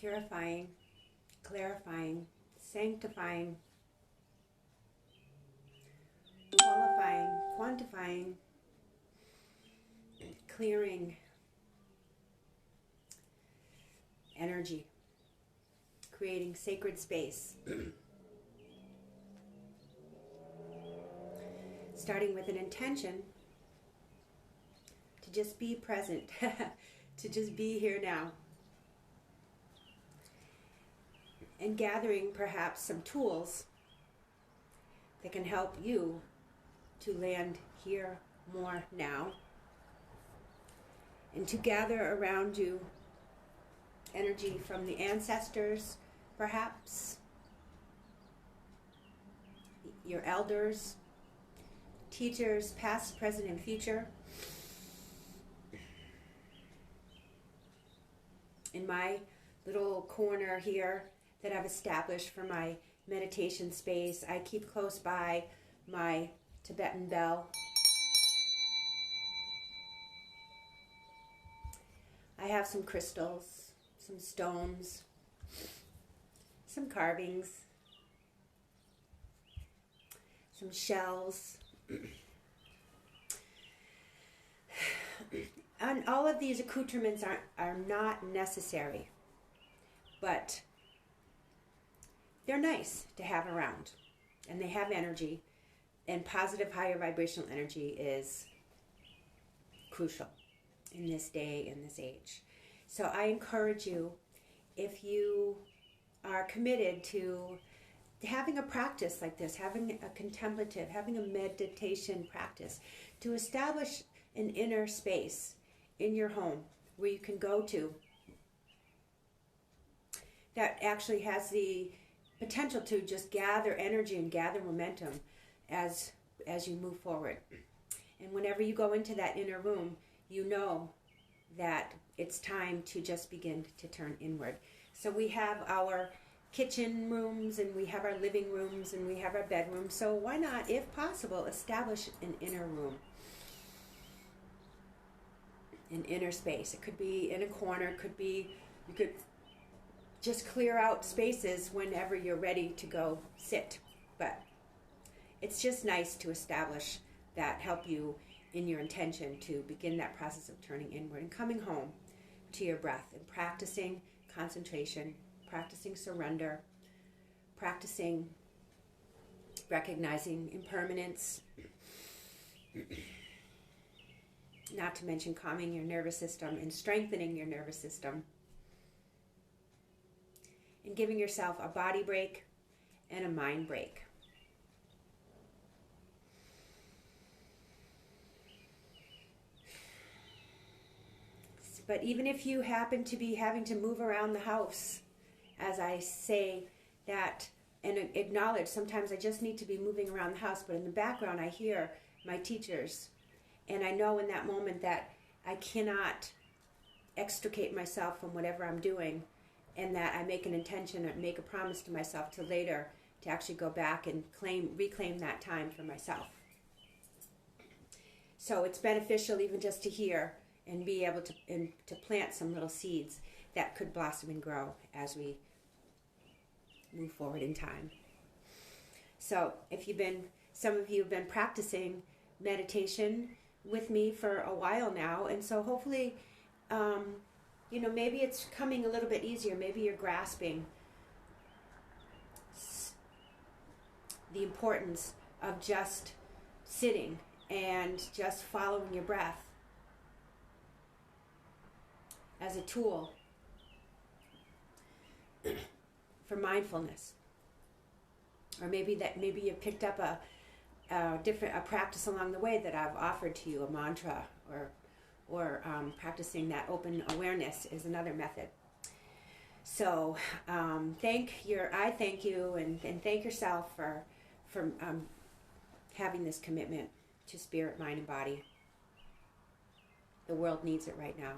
purifying, clarifying, sanctifying, qualifying, quantifying, clearing energy, creating sacred space. Starting with an intention to just be present, to just be here now. And gathering perhaps some tools that can help you to land here more now. And to gather around you energy from the ancestors, perhaps, your elders, teachers, past, present, and future. In my little corner here that I've established for my meditation space, I keep close by my Tibetan bell. I have some crystals, some stones, some carvings, some shells. And all of these accoutrements are not necessary, but they're nice to have around, and they have energy, and positive higher vibrational energy is crucial in this day, in this age. So I encourage you, if you are committed to having a practice like this, having a contemplative, having a meditation practice, to establish an inner space in your home where you can go to that actually has the potential to just gather energy and gather momentum as you move forward. And whenever you go into that inner room, you know that it's time to just begin to turn inward. So we have our kitchen rooms, and we have our living rooms, and we have our bedrooms. So why not, if possible, establish an inner room, an inner space. It could be in a corner. It could be, you could just clear out spaces whenever you're ready to go sit. But it's just nice to establish that, help you in your intention to begin that process of turning inward and coming home to your breath and practicing concentration, practicing surrender, practicing recognizing impermanence, not to mention calming your nervous system and strengthening your nervous system, and giving yourself a body break and a mind break. But even if you happen to be having to move around the house, as I say that, and acknowledge, sometimes I just need to be moving around the house, but in the background I hear my teachers, and I know in that moment that I cannot extricate myself from whatever I'm doing, and that I make an intention or make a promise to myself to later to actually go back and reclaim that time for myself. So it's beneficial even just to hear and be able to plant some little seeds that could blossom and grow as we move forward in time. So if some of you have been practicing meditation with me for a while now, and so hopefully, maybe it's coming a little bit easier. Maybe you're grasping the importance of just sitting and just following your breath as a tool for mindfulness. Or maybe you picked up a practice along the way that I've offered to you, a mantra, or practicing that open awareness is another method. So I thank you and thank yourself for having this commitment to spirit, mind, and body. The world needs it right now.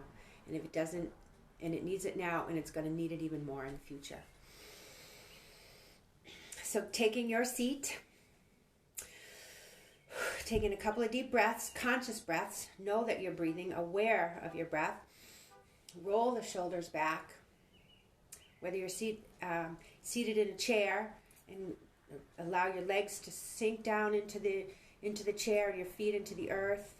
And if it doesn't, and it needs it now, and it's going to need it even more in the future. So taking your seat, taking a couple of deep breaths, conscious breaths, know that you're breathing, aware of your breath. Roll the shoulders back. whether you're seated in a chair, and allow your legs to sink down into the chair and your feet into the earth,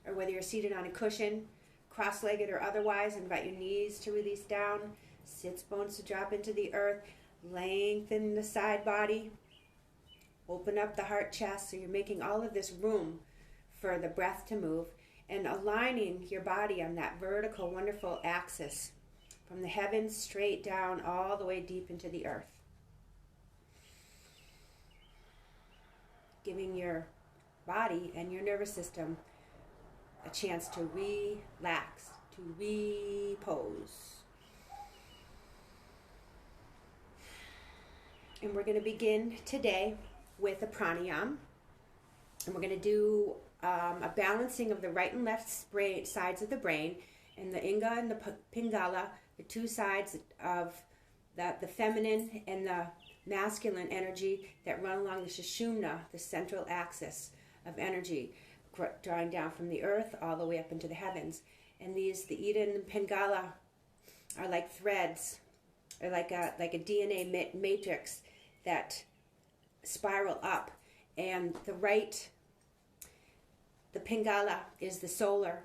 or whether you're seated on a cushion, cross-legged or otherwise, invite your knees to release down, sits bones to drop into the earth, lengthen the side body, open up the heart chest, so you're making all of this room for the breath to move, and aligning your body on that vertical, wonderful axis from the heavens straight down all the way deep into the earth. Giving your body and your nervous system a chance to relax, to repose. And we're going to begin today with a pranayama. And we're going to do a balancing of the right and left sides of the brain, and the Inga and the Pingala, the two sides of the feminine and the masculine energy that run along the Sushumna, the central axis of energy, drawing down from the earth all the way up into the heavens. And the Ida and the Pingala are like threads, or like a DNA matrix that spiral up. And the Pingala is the solar,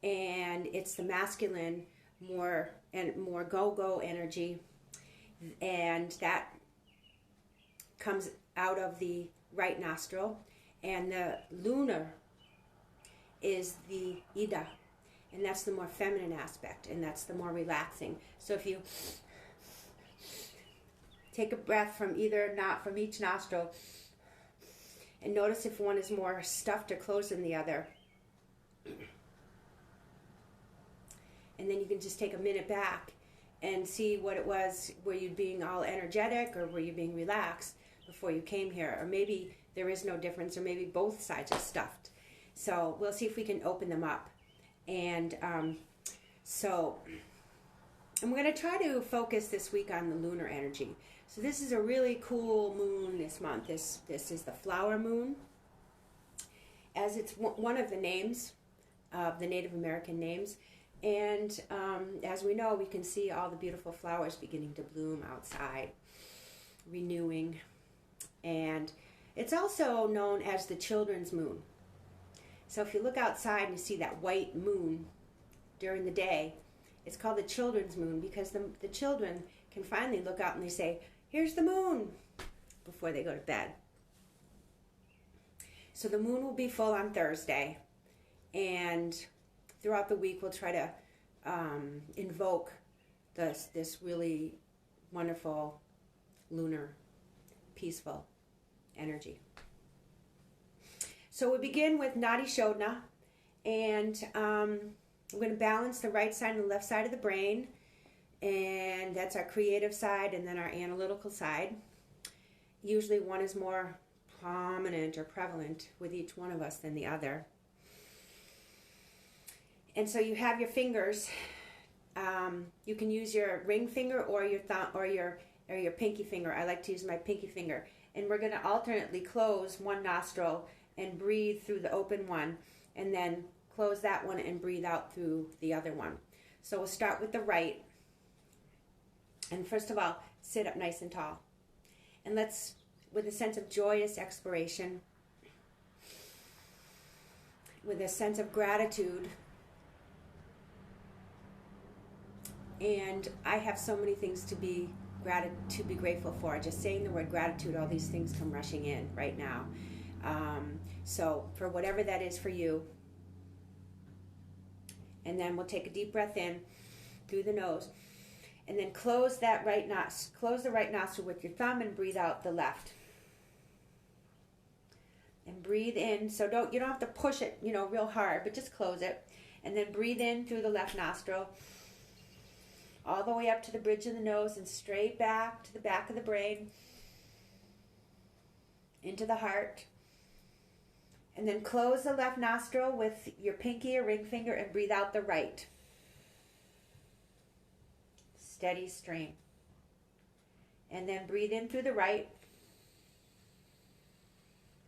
and it's the masculine, more go-go energy, and that comes out of the right nostril. And the lunar is the Ida, and that's the more feminine aspect, and that's the more relaxing. So if you take a breath from each nostril, and notice if one is more stuffed or closed than the other. And then you can just take a minute back and see what it was. Were you being all energetic, or were you being relaxed before you came here? Or maybe there is no difference, or maybe both sides are stuffed. So we'll see if we can open them up. And I'm going to try to focus this week on the lunar energy. So this is a really cool moon this month. This is the flower moon, as it's one of the names of the Native American names. And as we know, we can see all the beautiful flowers beginning to bloom outside, renewing. And it's also known as the children's moon. So if you look outside and you see that white moon during the day, it's called the children's moon, because the children can finally look out and they say, "Here's the moon," before they go to bed. So the moon will be full on Thursday, and throughout the week we'll try to invoke this really wonderful lunar peaceful energy. So we begin with Nadi Shodana, and we're going to balance the right side and the left side of the brain, and that's our creative side and then our analytical side. Usually one is more prominent or prevalent with each one of us than the other. And so you have your fingers. You can use your ring finger or your thumb or your pinky finger. I like to use my pinky finger. And we're going to alternately close one nostril and breathe through the open one, and then close that one and breathe out through the other one. So we'll start with the right. And first of all, sit up nice and tall. And let's, with a sense of joyous exploration, with a sense of gratitude. And I have so many things to be grateful for. Just saying the word gratitude, all these things come rushing in right now. So for whatever that is for you. And then we'll take a deep breath in through the nose. And then close the right nostril with your thumb and breathe out the left. And breathe in. So you don't have to push it, real hard, but just close it. And then breathe in through the left nostril, all the way up to the bridge of the nose and straight back to the back of the brain, into the heart. And then close the left nostril with your pinky or ring finger and breathe out the right. Steady stream. And then breathe in through the right.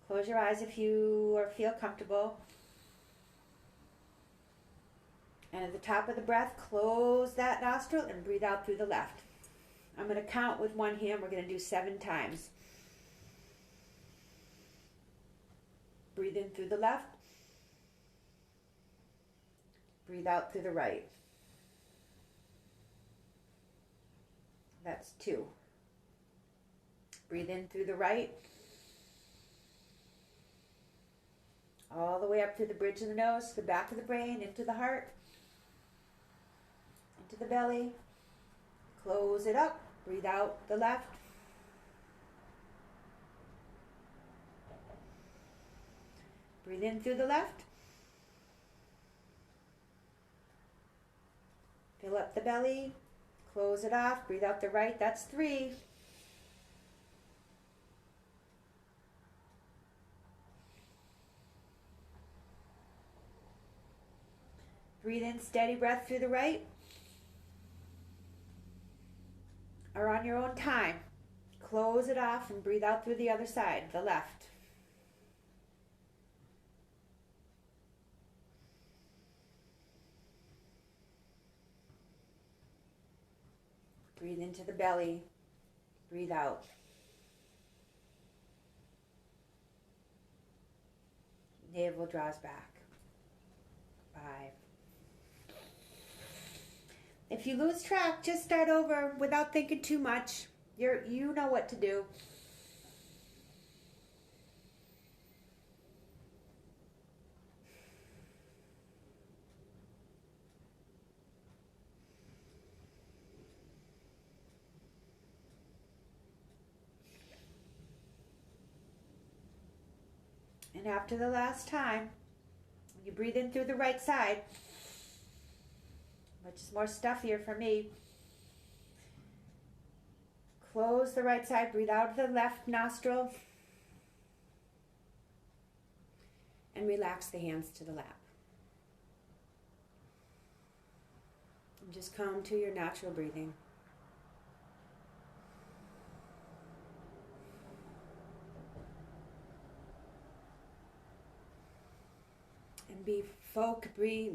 Close your eyes if you feel comfortable. And at the top of the breath, close that nostril and breathe out through the left. I'm going to count with one hand. We're going to do 7 times. Breathe in through the left. Breathe out through the right. That's 2. Breathe in through the right. All the way up through the bridge of the nose, to the back of the brain, into the heart, into the belly. Close it up. Breathe out the left. Breathe in through the left. Fill up the belly. Close it off. Breathe out the right. That's 3. Breathe in, steady breath through the right. Or on your own time. Close it off and breathe out through the other side, the left. Breathe into the belly. Breathe out. Navel draws back. 5. If you lose track, just start over without thinking too much. You know what to do. And after the last time, you breathe in through the right side, which is more stuffier for me. Close the right side, breathe out of the left nostril, and relax the hands to the lap. And just come to your natural breathing. And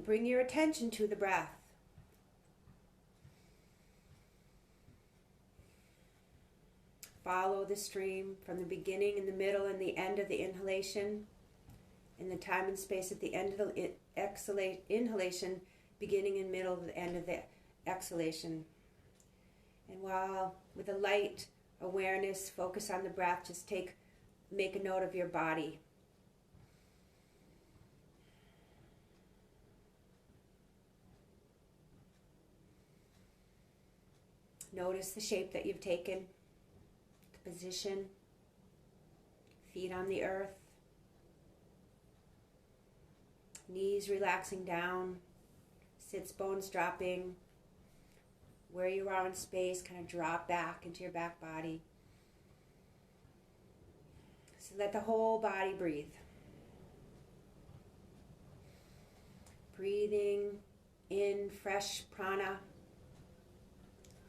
bring your attention to the breath. Follow the stream from the beginning and the middle and the end of the inhalation, and the time and space at the end of the inhalation, beginning and middle of the end of the exhalation. And while with a light awareness, focus on the breath, just make a note of your body. Notice the shape that you've taken. Position, feet on the earth, knees relaxing down, sits bones dropping, where you are in space, kind of drop back into your back body. So let the whole body breathe. Breathing in fresh prana,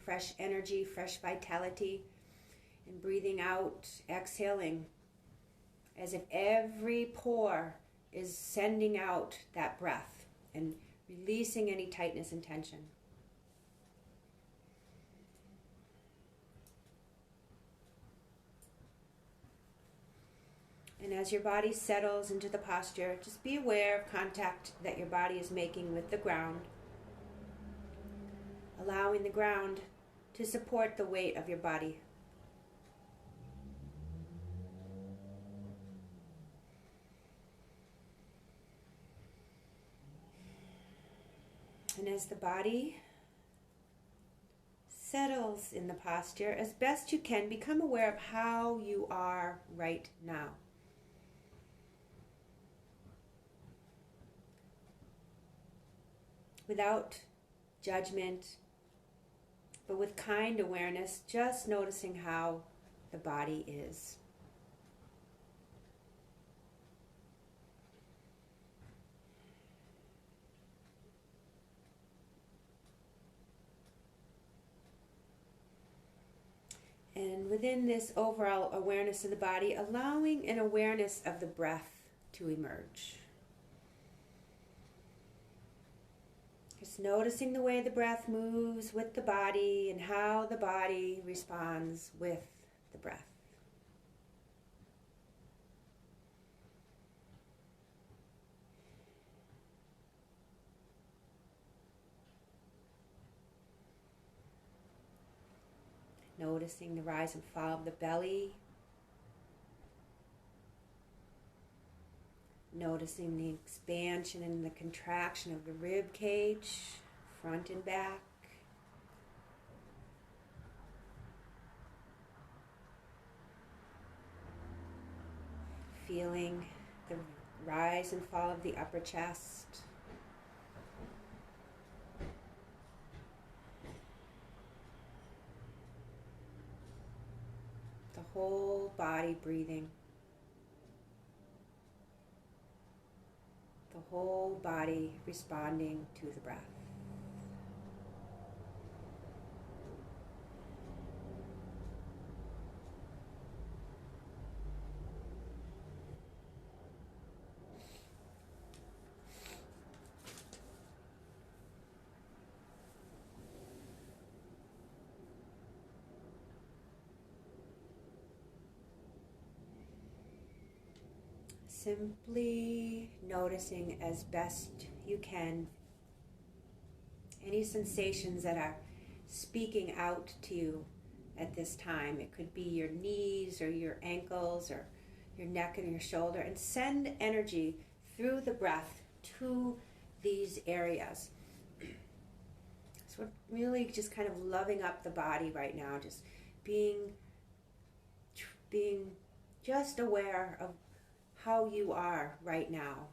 fresh energy, fresh vitality. And breathing out, exhaling, as if every pore is sending out that breath and releasing any tightness and tension. And as your body settles into the posture, just be aware of contact that your body is making with the ground, allowing the ground to support the weight of your body. And as the body settles in the posture, as best you can, become aware of how you are right now. Without judgment, but with kind awareness, just noticing how the body is. And within this overall awareness of the body, allowing an awareness of the breath to emerge. Just noticing the way the breath moves with the body and how the body responds with the breath. Noticing the rise and fall of the belly. Noticing the expansion and the contraction of the rib cage, front and back. Feeling the rise and fall of the upper chest. The whole body breathing. The whole body responding to the breath. Simply noticing as best you can any sensations that are speaking out to you at this time. It could be your knees or your ankles or your neck and your shoulder, and send energy through the breath to these areas. So we're really just kind of loving up the body right now, just being just aware of how you are right now.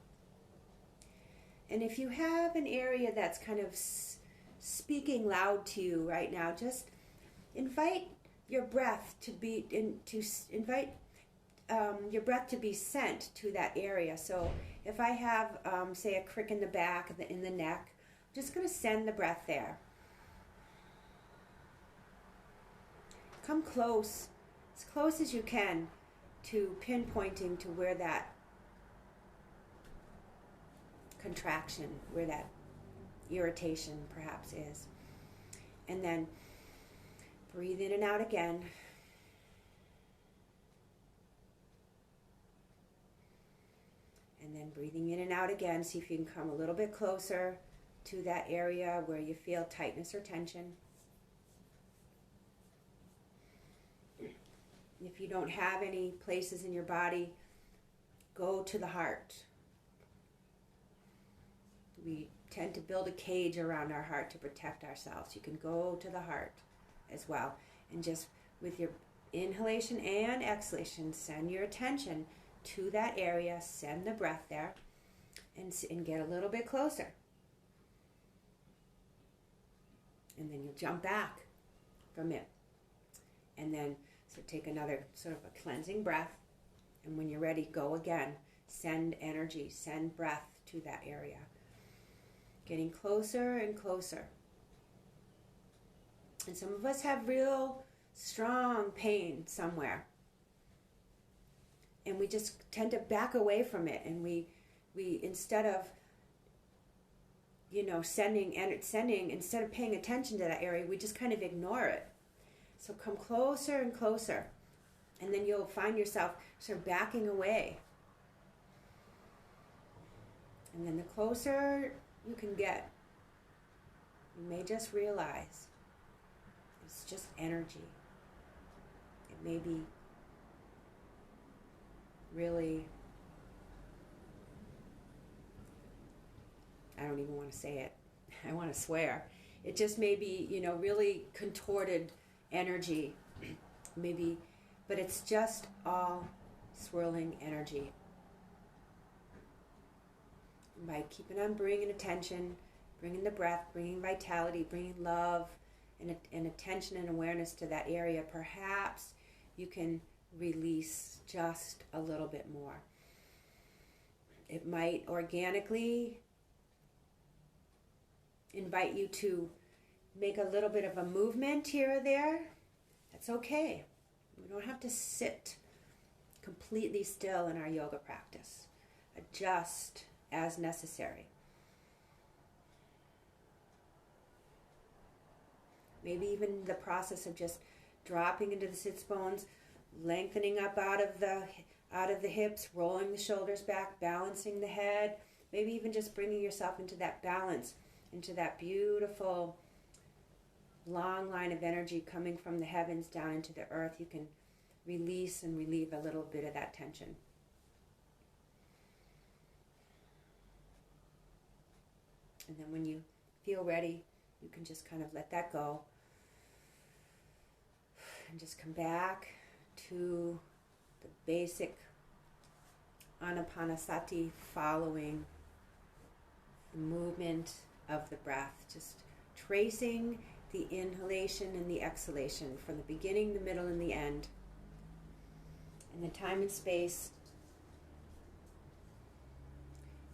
And if you have an area that's kind of speaking loud to you right now, just invite your breath to be your breath to be sent to that area. So if I have, say, a crick in the back, in the neck, I'm just going to send the breath there. Come close, as close as you can, to pinpointing to where that contraction, where that irritation perhaps is. And then breathe in and out again. And then breathing in and out again. See if you can come a little bit closer to that area where you feel tightness or tension. If you don't have any places in your body, go to the heart. We tend to build a cage around our heart to protect ourselves. You can go to the heart as well. And just with your inhalation and exhalation, send your attention to that area, send the breath there, and get a little bit closer. And then you'll jump back from it. And then so take another sort of a cleansing breath, and when you're ready, go again. Send energy, send breath to that area. Getting closer and closer. And some of us have real strong pain somewhere. And we just tend to back away from it, and we instead of sending, instead of paying attention to that area, we just kind of ignore it. So come closer and closer, and then you'll find yourself sort of backing away. And then the closer you can get, you may just realize it's just energy. It may be really, I don't even want to say it. I want to swear. It just may be, really contorted energy, maybe, but it's just all swirling energy. And by keeping on bringing attention, bringing the breath, bringing vitality, bringing love and attention and awareness to that area, perhaps you can release just a little bit more. It might organically invite you to make a little bit of a movement here or there. That's okay. We don't have to sit completely still in our yoga practice. Adjust as necessary. Maybe even the process of just dropping into the sits bones, lengthening up out of the hips, rolling the shoulders back, balancing the head. Maybe even just bringing yourself into that balance, into that beautiful long line of energy coming from the heavens down into the earth. You can release and relieve a little bit of that tension. And then when you feel ready, you can just kind of let that go and just come back to the basic Anapanasati, following the movement of the breath, just tracing the inhalation and the exhalation from the beginning, the middle, and the end, and the time and space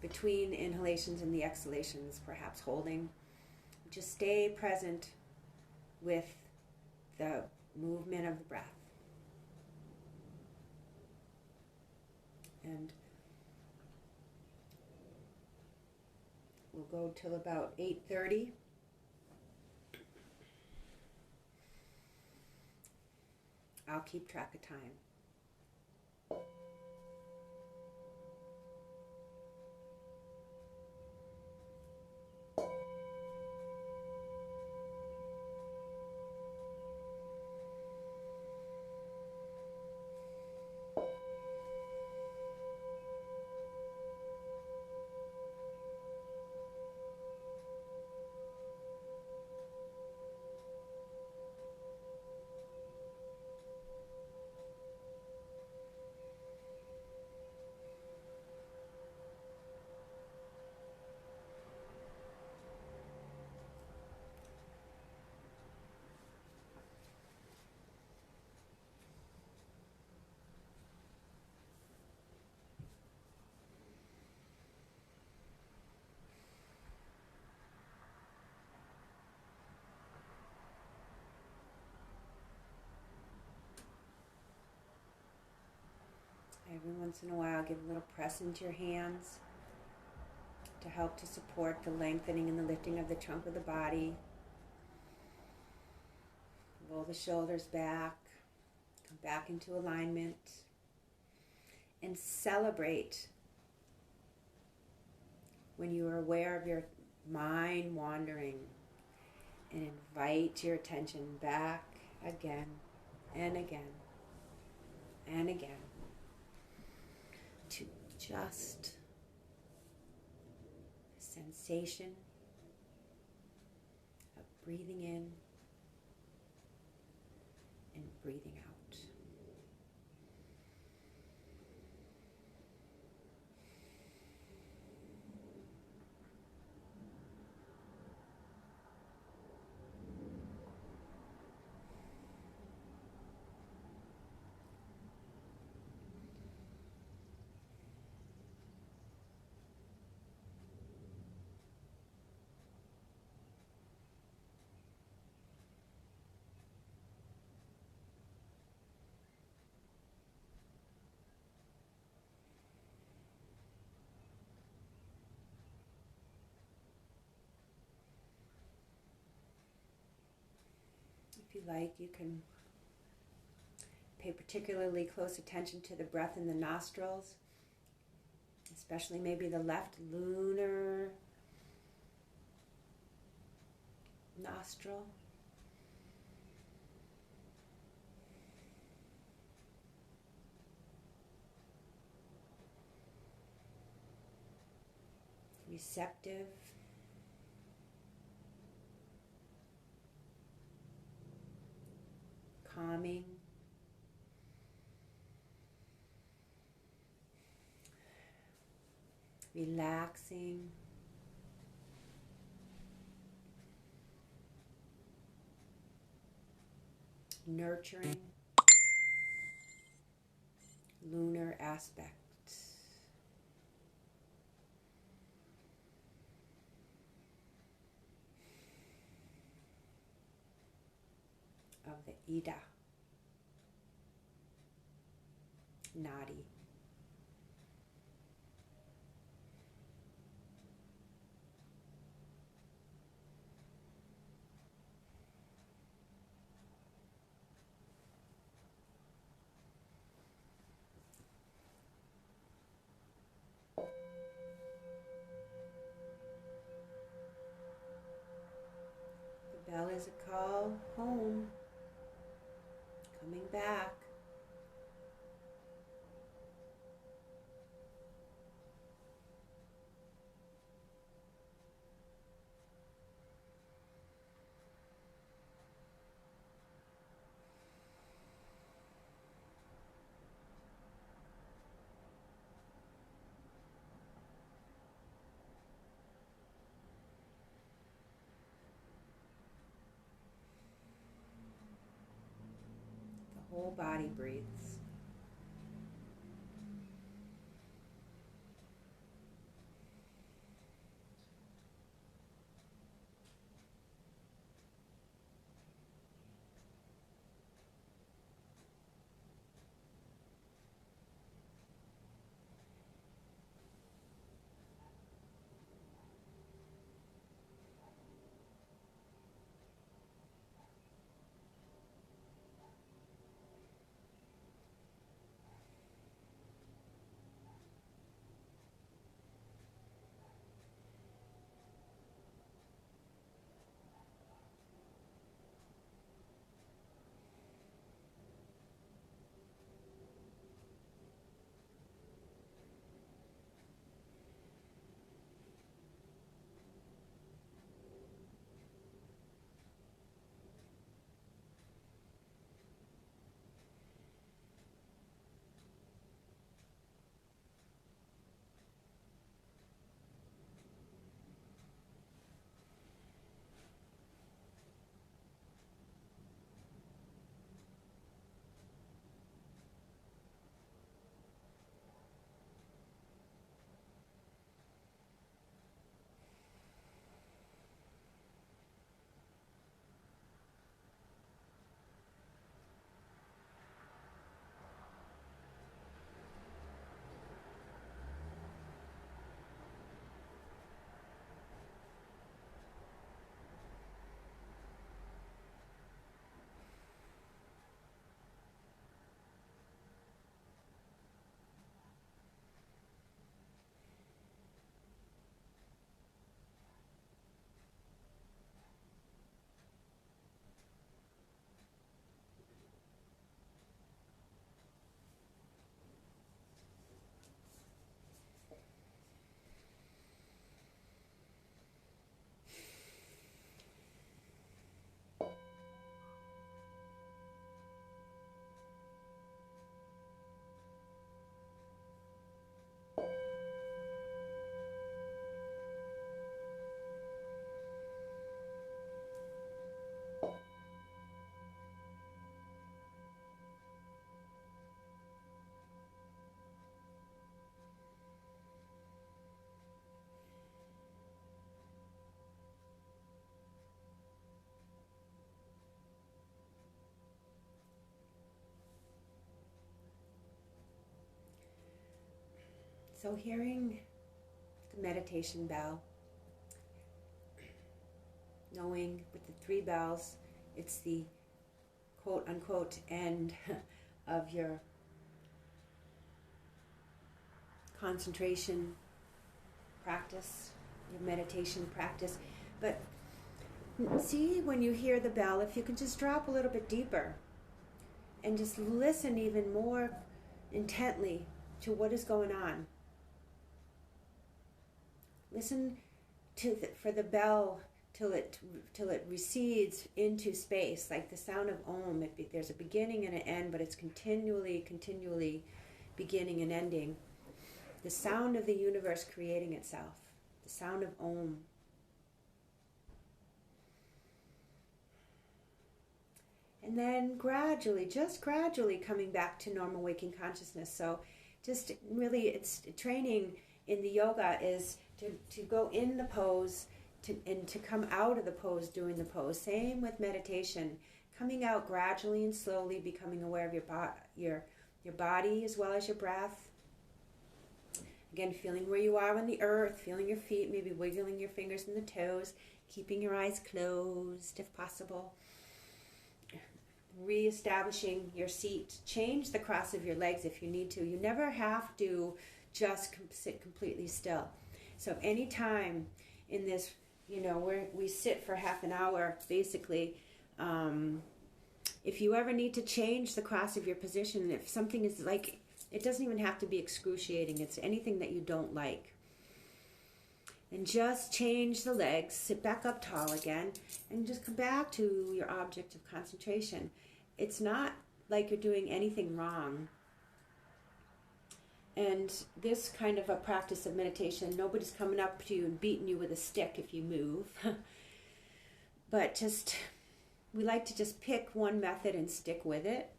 between inhalations and the exhalations, perhaps holding. Just stay present with the movement of the breath. And we'll go till about 8:30. I'll keep track of time. Every once in a while, give a little press into your hands to help to support the lengthening and the lifting of the trunk of the body. Roll the shoulders back, come back into alignment, and celebrate when you are aware of your mind wandering, and invite your attention back again and again and again to just the sensation of breathing in and breathing out. If you like, you can pay particularly close attention to the breath in the nostrils, especially maybe the left lunar nostril. Receptive. Calming. Relaxing. Nurturing. Lunar aspect of the Ida. Nadi. home, coming back. The whole body breathes. So hearing the meditation bell, knowing with the 3 bells, it's the quote unquote end of your concentration practice, your meditation practice. But see, when you hear the bell, if you can just drop a little bit deeper and just listen even more intently to what is going on. Listen for the bell till it recedes into space, like the sound of Om. There's a beginning and an end, but it's continually beginning and ending. The sound of the universe creating itself. The sound of Om. And then gradually, just gradually coming back to normal waking consciousness. So just really, it's training in the yoga is to go in the pose and to come out of the pose doing the pose. Same with meditation. Coming out gradually and slowly, becoming aware of your body as well as your breath. Again, feeling where you are on the earth, feeling your feet, maybe wiggling your fingers and the toes, keeping your eyes closed if possible. Reestablishing your seat. Change the cross of your legs if you need to. You never have to just sit completely still. So anytime in this, where we sit for half an hour, basically, If you ever need to change the cross of your position, if something is like, it doesn't even have to be excruciating, it's anything that you don't like. And just change the legs, sit back up tall again, and just come back to your object of concentration. It's not like you're doing anything wrong. And this kind of a practice of meditation, nobody's coming up to you and beating you with a stick if you move. But just, we like to just pick one method and stick with it.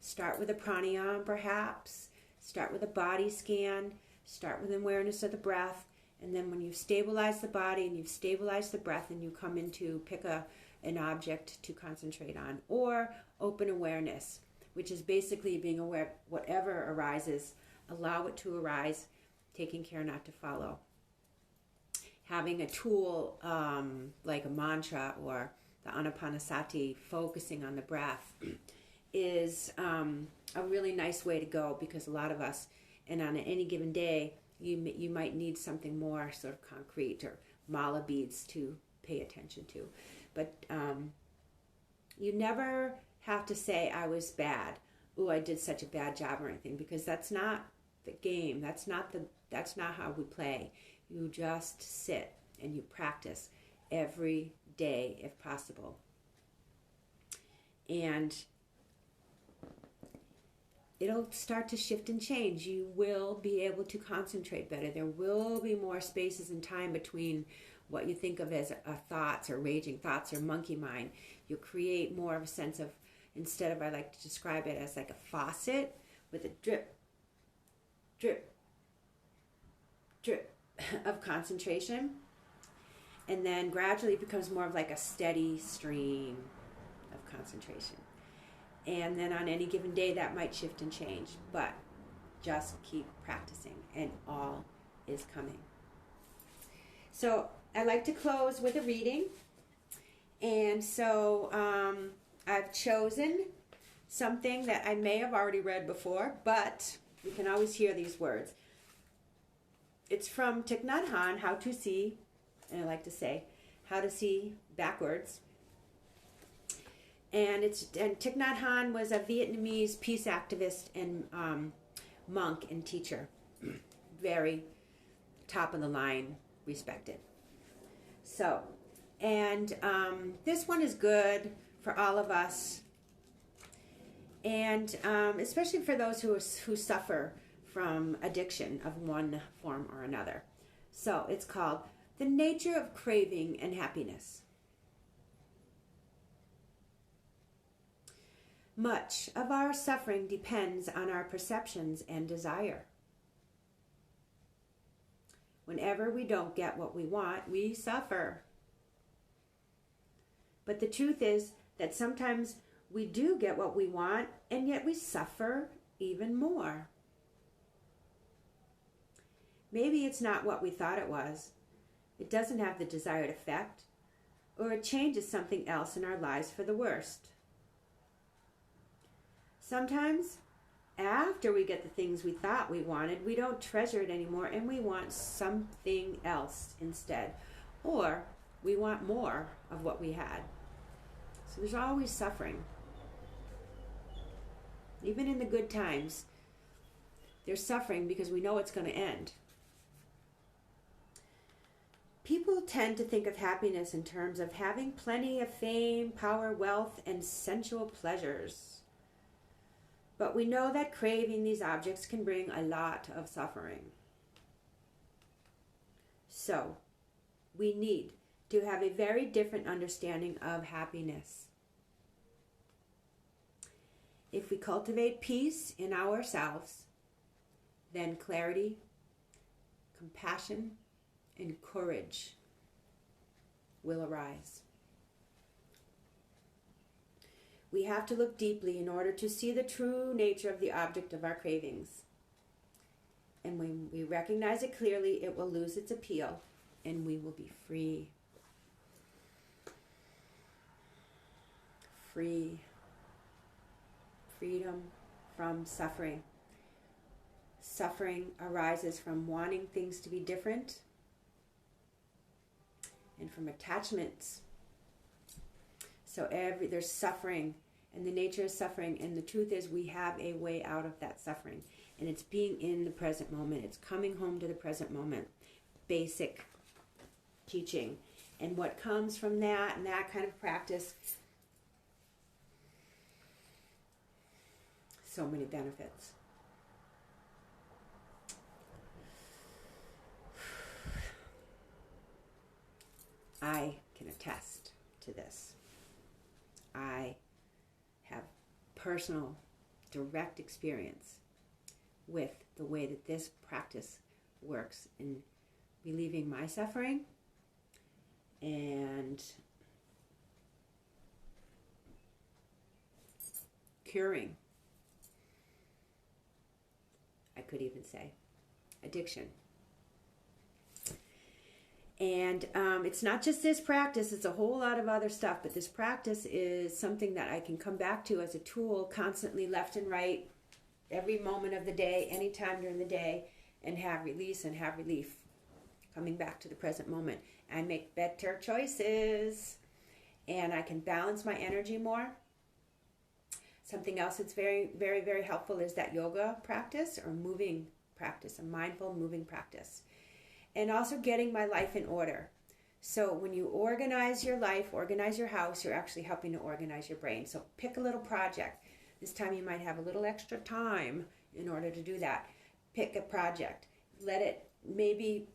Start with a pranayama perhaps. Start with a body scan. Start with awareness of the breath. And then when you've stabilized the body and you've stabilized the breath, and you come into pick an object to concentrate on. Or open awareness, which is basically being aware whatever arises, allow it to arise, taking care not to follow. Having a tool like a mantra or the anapanasati, focusing on the breath, is a really nice way to go, because a lot of us, and on any given day, you might need something more sort of concrete, or mala beads to pay attention to. But you never have to say, I was bad. Oh, I did such a bad job or anything, because that's not the game. That's not how we play. You just sit and you practice every day if possible. And it'll start to shift and change. You will be able to concentrate better. There will be more spaces and time between what you think of as thoughts or raging thoughts or monkey mind. You'll create more of a sense of, instead of, I like to describe it as like a faucet with a drip, drip, drip of concentration. And then gradually it becomes more of like a steady stream of concentration. And then on any given day that might shift and change, but just keep practicing and all is coming. So I like to close with a reading. And so I've chosen something that I may have already read before, but you can always hear these words. It's from Thich Nhat Hanh, How to See, and I like to say, How to See Backwards. And Thich Nhat Hanh was a Vietnamese peace activist and monk and teacher. Very top of the line, respected. So, and this one is good for all of us, and especially for those who suffer from addiction of one form or another. So it's called The Nature of Craving and Happiness. Much of our suffering depends on our perceptions and desire. Whenever we don't get what we want, we suffer. But the truth is that sometimes we do get what we want, and yet we suffer even more. Maybe it's not what we thought it was. It doesn't have the desired effect, or it changes something else in our lives for the worst. Sometimes, after we get the things we thought we wanted, we don't treasure it anymore, and we want something else instead. Or we want more of what we had. So there's always suffering. Even in the good times, there's suffering because we know it's going to end. People tend to think of happiness in terms of having plenty of fame, power, wealth, and sensual pleasures. But we know that craving these objects can bring a lot of suffering. So, we need to have a very different understanding of happiness. If we cultivate peace in ourselves, then clarity, compassion, and courage will arise. We have to look deeply in order to see the true nature of the object of our cravings. And when we recognize it clearly, it will lose its appeal, and we will be free. Free. Freedom from suffering. Suffering arises from wanting things to be different and from attachments. So there's suffering, and the nature is suffering, and the truth is we have a way out of that suffering, and it's being in the present moment. It's coming home to the present moment. Basic teaching. And what comes from that and that kind of practice, so many benefits. I can attest to this. I have personal, direct experience with the way that this practice works in relieving my suffering and curing, I could even say, addiction. And it's not just this practice, it's a whole lot of other stuff, but this practice is something that I can come back to as a tool constantly, left and right, every moment of the day, anytime during the day, and have release and have relief, coming back to the present moment. I make better choices, and I can balance my energy more. Something else that's very, very, very helpful is that yoga practice or moving practice, a mindful moving practice. And also getting my life in order. So when you organize your life, organize your house, you're actually helping to organize your brain. So pick a little project. This time you might have a little extra time in order to do that. Pick a project. Let it, maybe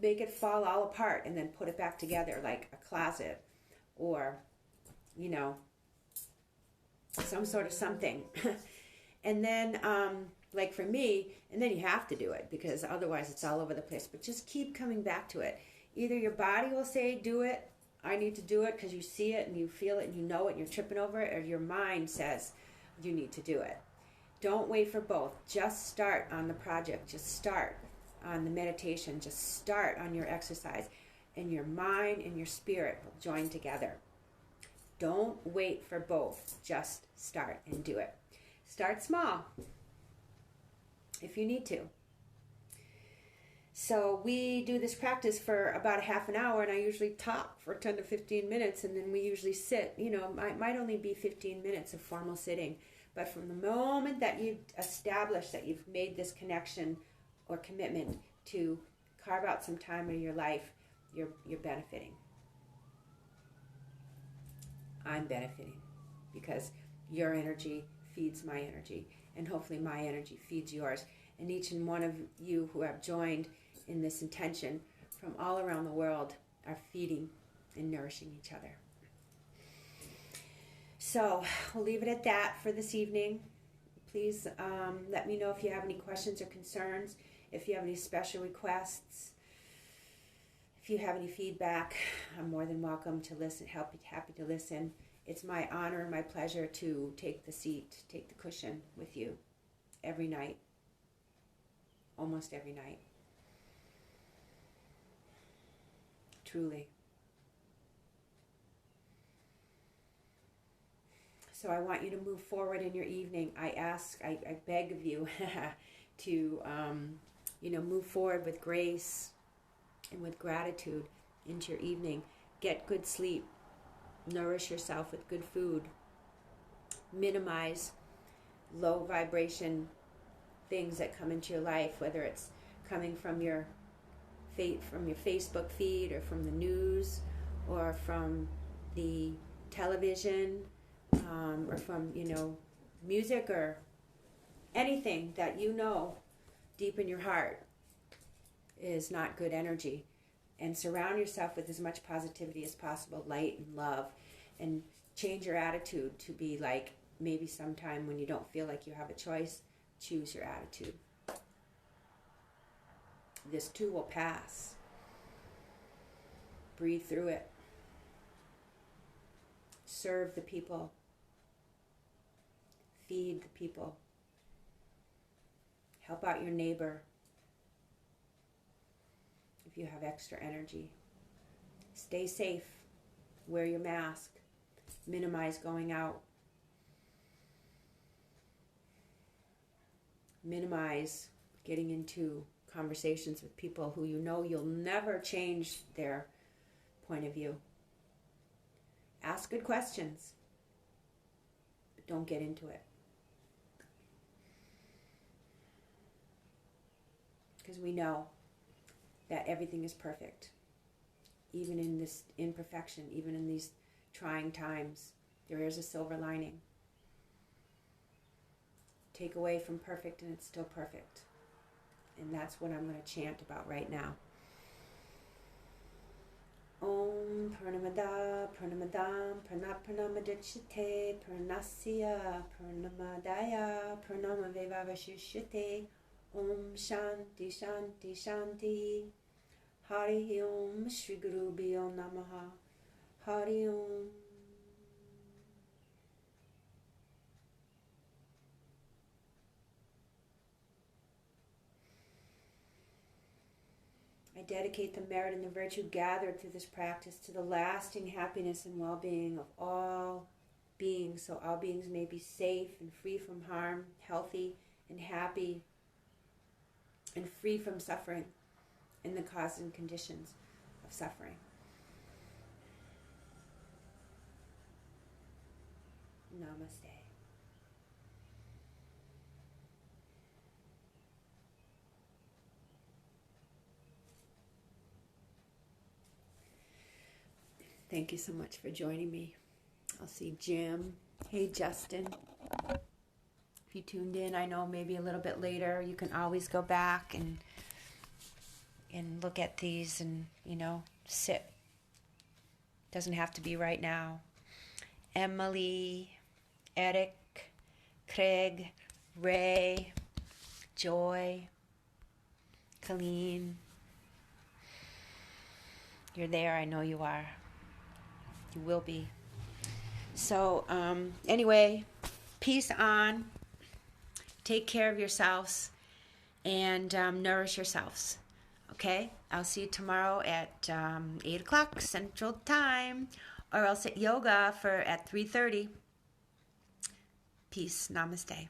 make it fall all apart and then put it back together, like a closet or, you know, some sort of something. And then, like for me, and then you have to do it because otherwise it's all over the place. But just keep coming back to it. Either your body will say, do it, I need to do it, because you see it and you feel it and you know it and you're tripping over it, or your mind says, you need to do it. Don't wait for both. Just start on the project. Just start on the meditation. Just start on your exercise. And your mind and your spirit will join together. Don't wait for both. Just start and do it. Start small if you need to. So we do this practice for about a half an hour, and I usually talk for 10 to 15 minutes, and then we usually sit. You know, it might only be 15 minutes of formal sitting, but from the moment that you've established that you've made this connection or commitment to carve out some time in your life, you're benefiting. I'm benefiting because your energy feeds my energy, and hopefully my energy feeds yours. And each and one of you who have joined in this intention from all around the world are feeding and nourishing each other. So we'll leave it at that for this evening. Please let me know if you have any questions or concerns, if you have any special requests, if you have any feedback. I'm more than welcome to listen, happy to listen. It's my honor and my pleasure to take the seat, take the cushion with you every night, almost every night. Truly. So I want you to move forward in your evening. I beg of you to, move forward with grace and with gratitude into your evening. Get good sleep. Nourish yourself with good food. Minimize low vibration things that come into your life, whether it's coming from your Facebook feed or from the news or from the television or from, music or anything that deep in your heart is not good energy. And surround yourself with as much positivity as possible, light and love, and change your attitude to be like, maybe sometime when you don't feel like you have a choice, choose your attitude. This too will pass. Breathe through it. Serve the people. Feed the people. Help out your neighbor. If you have extra energy. Stay safe. Wear your mask. Minimize going out. Minimize getting into conversations with people who you'll never change their point of view. Ask good questions, but don't get into it. Because we know that everything is perfect. Even in this imperfection, even in these trying times, there is a silver lining. Take away from perfect and it's still perfect. And that's what I'm going to chant about right now. Om Purnamada Purnamadam Pranapranamadichite Purnasya Purnamadaya Purnamavevavashishyate Om Shanti Shanti Shanti. Hari Om Shri Gurubhyo Namaha. Hari Om. I dedicate the merit and the virtue gathered through this practice to the lasting happiness and well-being of all beings, so all beings may be safe and free from harm, healthy and happy, and free from suffering and the cause and conditions of suffering. Namaste. Thank you so much for joining me. I'll see Jim. Hey, Justin. If you tuned in, I know maybe a little bit later, you can always go back and look at these and, sit. Doesn't have to be right now. Emily, Eric, Craig, Ray, Joy, Colleen. You're there, I know you are. You will be. So, anyway, peace on. Take care of yourselves and nourish yourselves. Okay? I'll see you tomorrow at 8 o'clock Central Time, or else at yoga at 3:30. Peace. Namaste.